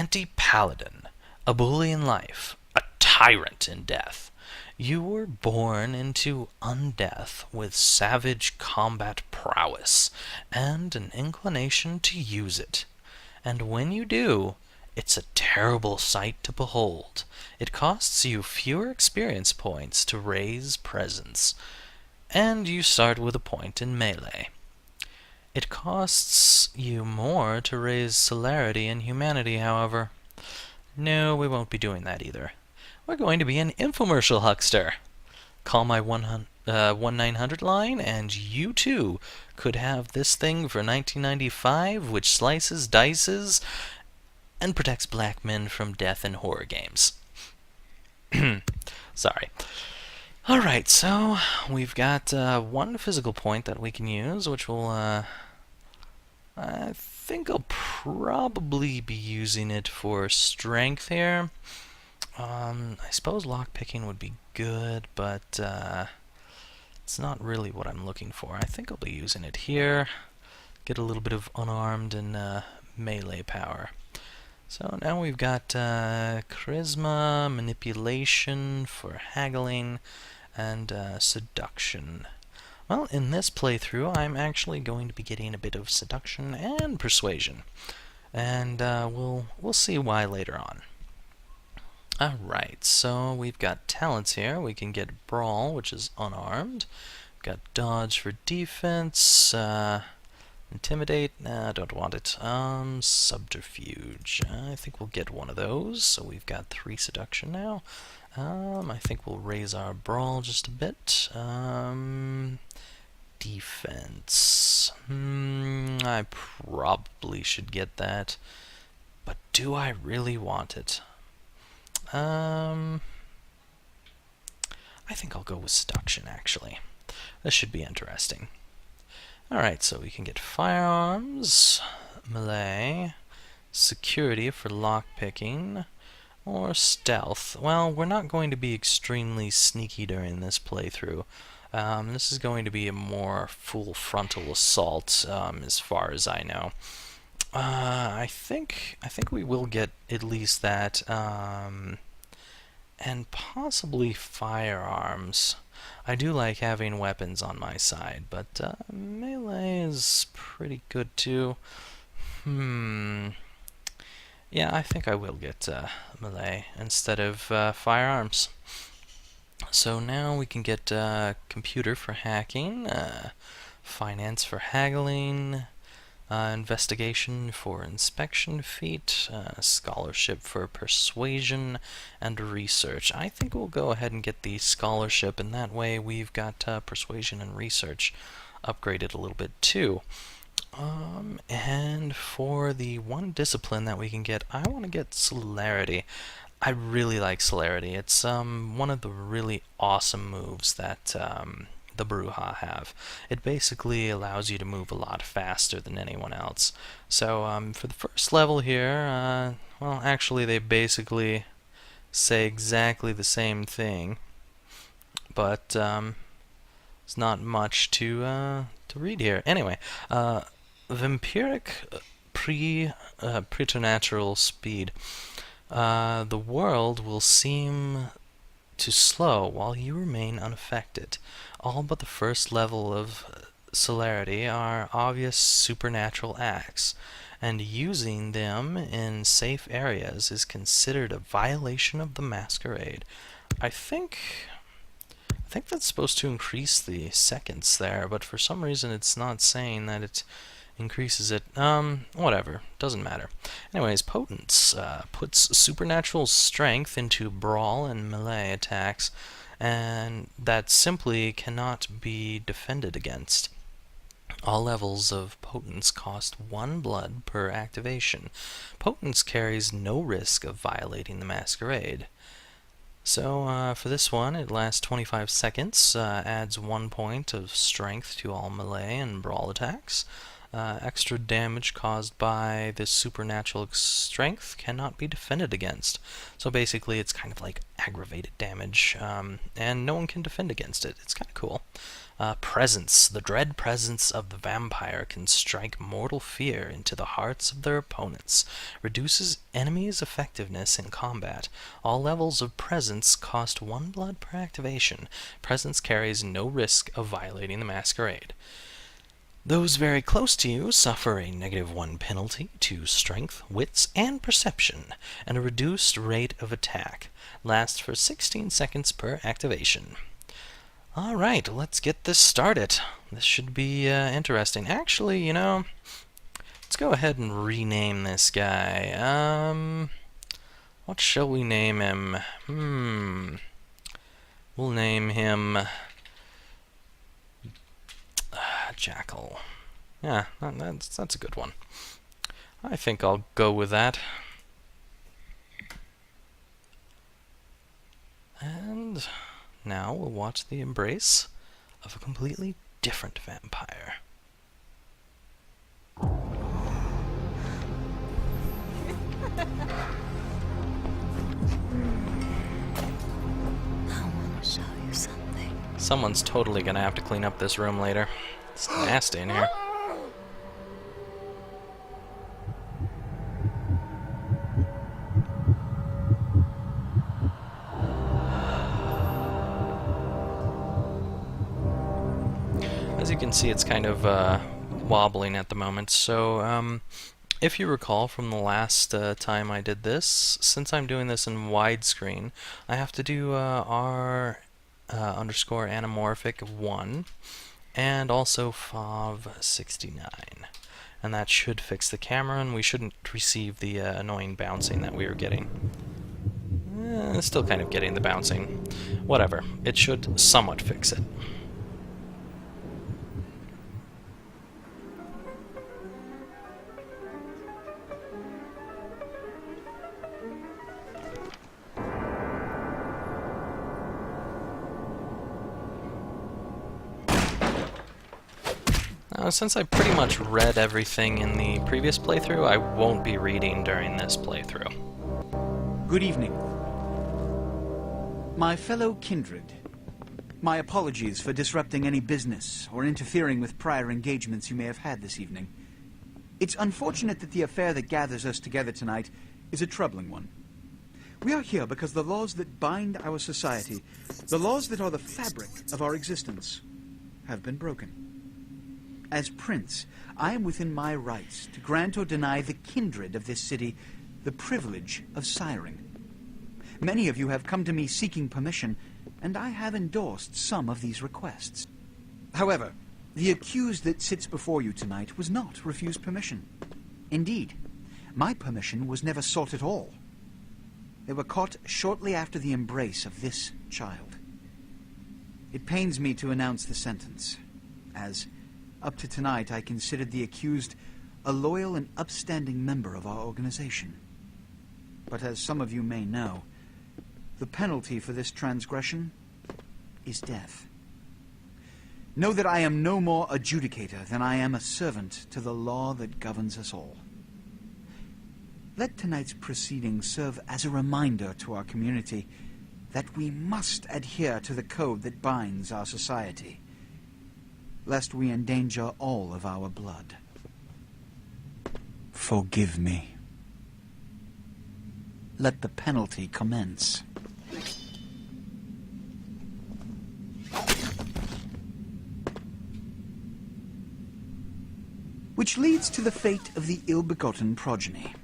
Anti-Paladin, a bully in life, a tyrant in death. You were born into undeath with savage combat prowess and an inclination to use it. And when you do, it's a terrible sight to behold. It costs you fewer experience points to raise presence, and you start with a point in melee. It costs you more to raise celerity and humanity, however. No, we won't be doing that either. We're going to be an infomercial huckster. Call my 1900 line, and you too could have this thing for $19.95, which slices, dices, and protects black men from death in horror games. Sorry. Alright, so we've got one physical point that we can use, which will, I think I'll probably be using it for strength here. I suppose lockpicking would be good, but it's not really what I'm looking for. I think I'll be using it here. Get a little bit of unarmed and melee power. So now we've got charisma, manipulation for haggling, and seduction. Well, in this playthrough, I'm actually going to be getting a bit of seduction and persuasion, and we'll see why later on. Alright, so we've got talents here. We can get Brawl, which is unarmed. We've got Dodge for defense. Intimidate, nah, don't want it. Subterfuge, I think we'll get one of those. So we've got 3 seduction now. I think we'll raise our Brawl just a bit. Defense. I probably should get that. But do I really want it? I think I'll go with seduction, actually. This should be interesting. Alright, so we can get firearms, melee, security for lockpicking, or stealth. Well, we're not going to be extremely sneaky during this playthrough. This is going to be a more full frontal assault, as far as I know. I think we will get at least that, and possibly firearms. I do like having weapons on my side, but melee is pretty good too. Yeah, I think I will get melee instead of firearms. So now we can get computer for hacking, finance for haggling, investigation for inspection feat, scholarship for persuasion, and research. I think we'll go ahead and get the scholarship, and that way we've got persuasion and research upgraded a little bit too. And for the one discipline that we can get, I want to get celerity. I really like celerity. It's one of the really awesome moves that the Bruja have. It basically allows you to move a lot faster than anyone else. So for the first level here, well, actually they basically say exactly the same thing, but it's not much to read here. Anyway, vampiric preternatural speed. The world will seem to slow while you remain unaffected. All but the first level of celerity are obvious supernatural acts, and using them in safe areas is considered a violation of the Masquerade. I think that's supposed to increase the seconds there, but for some reason it's not saying that it increases it. Whatever, doesn't matter. Anyways, Potence puts supernatural strength into brawl and melee attacks, and that simply cannot be defended against. All levels of Potence cost 1 blood per activation. Potence carries no risk of violating the Masquerade. So for this one, it lasts 25 seconds, adds 1 point of strength to all melee and brawl attacks. Extra damage caused by this supernatural strength cannot be defended against. So basically it's kind of like aggravated damage, and no one can defend against it. It's kind of cool. Presence. The dread presence of the vampire can strike mortal fear into the hearts of their opponents. Reduces enemies' effectiveness in combat. All levels of presence cost 1 blood per activation. Presence carries no risk of violating the Masquerade. Those very close to you suffer a -1 penalty to strength, wits, and perception, and a reduced rate of attack. Lasts for 16 seconds per activation. Alright, let's get this started. This should be interesting. Actually, you know, let's go ahead and rename this guy. What shall we name him? We'll name him Jackal. Yeah, that's a good one. I think I'll go with that. And now we'll watch the embrace of a completely different vampire. I want to show you something. Someone's totally gonna have to clean up this room later. It's nasty in here. As you can see, it's kind of wobbling at the moment. So, if you recall from the last time I did this, since I'm doing this in widescreen, I have to do R underscore anamorphic 1 and also FOV 69. And that should fix the camera, and we shouldn't receive the annoying bouncing that we were getting. Still kind of getting the bouncing. Whatever. It should somewhat fix it. Since I pretty much read everything in the previous playthrough, I won't be reading during this playthrough. Good evening. My fellow kindred, my apologies for disrupting any business or interfering with prior engagements you may have had this evening. It's unfortunate that the affair that gathers us together tonight is a troubling one. We are here because the laws that bind our society, the laws that are the fabric of our existence, have been broken. As Prince, I am within my rights to grant or deny the kindred of this city the privilege of siring. Many of you have come to me seeking permission, and I have endorsed some of these requests. However, the accused that sits before you tonight was not refused permission. Indeed, my permission was never sought at all. They were caught shortly after the embrace of this child. It pains me to announce the sentence, as up to tonight I considered the accused a loyal and upstanding member of our organization. But as some of you may know, the penalty for this transgression is death. Know that I am no more adjudicator than I am a servant to the law that governs us all. Let tonight's proceedings serve as a reminder to our community that we must adhere to the code that binds our society, lest we endanger all of our blood. Forgive me. Let the penalty commence. Which leads to the fate of the ill-begotten progeny.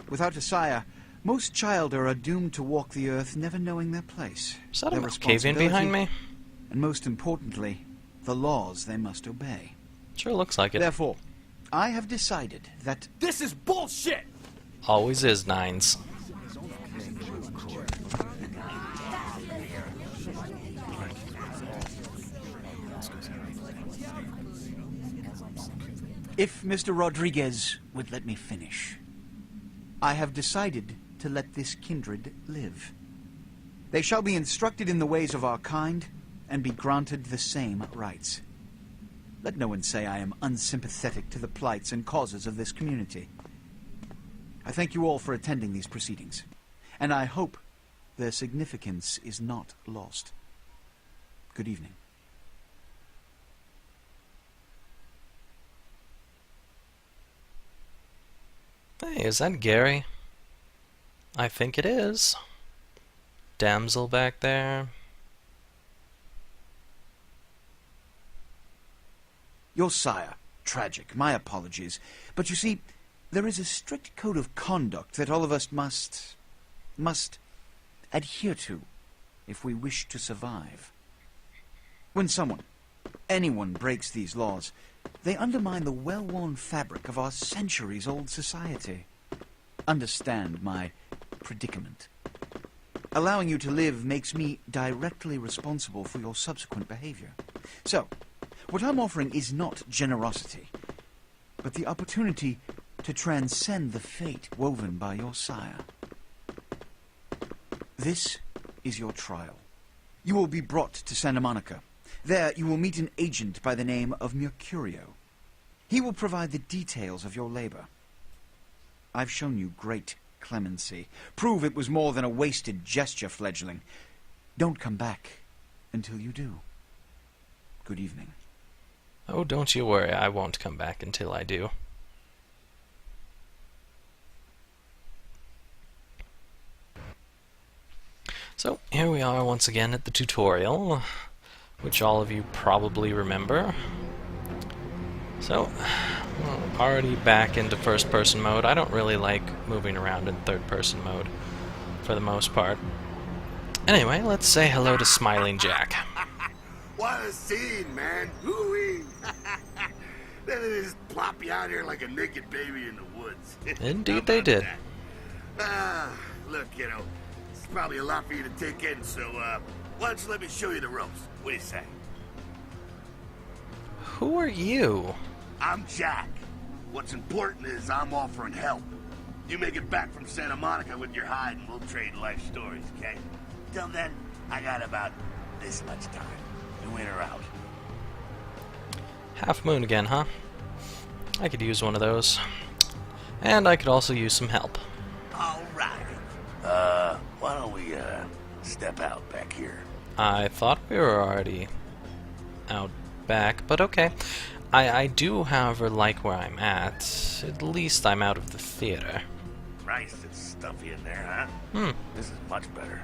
Without a sire, most childer are doomed to walk the earth never knowing their place. Is that a cave-in behind me? And most importantly, the laws they must obey. Sure looks like it. Therefore, I have decided that... This is bullshit! Always is, Nines. If Mr. Rodriguez would let me finish, I have decided to let this kindred live. They shall be instructed in the ways of our kind and be granted the same rights. Let no one say I am unsympathetic to the plights and causes of this community. I thank you all for attending these proceedings, and I hope their significance is not lost. Good evening. Hey, is that Gary? I think it is. Damsel back there. Your sire. Tragic. My apologies. But you see, there is a strict code of conduct that all of us must adhere to if we wish to survive. When anyone breaks these laws, they undermine the well-worn fabric of our centuries-old society. Understand my predicament. Allowing you to live makes me directly responsible for your subsequent behavior. So, what I'm offering is not generosity, but the opportunity to transcend the fate woven by your sire. This is your trial. You will be brought to Santa Monica. There you will meet an agent by the name of Mercurio. He will provide the details of your labor. I've shown you great clemency. Prove it was more than a wasted gesture, fledgling. Don't come back until you do. Good evening. Oh, don't you worry, I won't come back until I do. So, here we are once again at the tutorial, which all of you probably remember. So, already back into first-person mode. I don't really like moving around in third-person mode, for the most part. Anyway, let's say hello to Smiling Jack. What a scene, man! Hoo-wee! Then they just plop you out here like a naked baby in the woods. Indeed they did. Look, kiddo, it's probably a lot for you to take in, so, why don't you let me show you the ropes? What do you say? Who are you? I'm Jack. What's important is I'm offering help. You make it back from Santa Monica with your hide and we'll trade life stories, okay? Till then, I got about this much time. You in or out? Half moon again, huh? I could use one of those. And I could also use some help. Alright. Why don't we, step out back here? I thought we were already out back, but okay. I do, however, like where I'm at. At least I'm out of the theater. Christ, it's stuffy in there, huh? This is much better.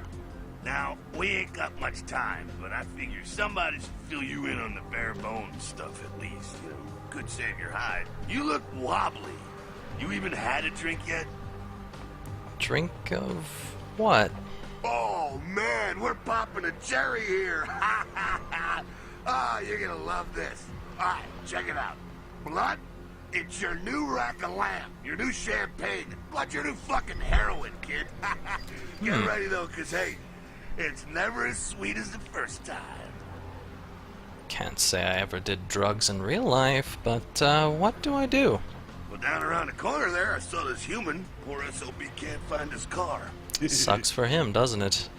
Now, we ain't got much time, but I figure somebody should fill you in on the bare bones stuff at least, you know. Could save your hide. You look wobbly. You even had a drink yet? Drink of what? Oh, man, we're popping a cherry here. Ah, you're gonna love this. All right, check it out. Blood, it's your new rack of lamb, your new champagne, like your new fucking heroin, kid. Get ready, though, because, hey, it's never as sweet as the first time. Can't say I ever did drugs in real life, but what do I do? Well, down around the corner there, I saw this human. Poor SOB can't find his car. Sucks for him, doesn't it?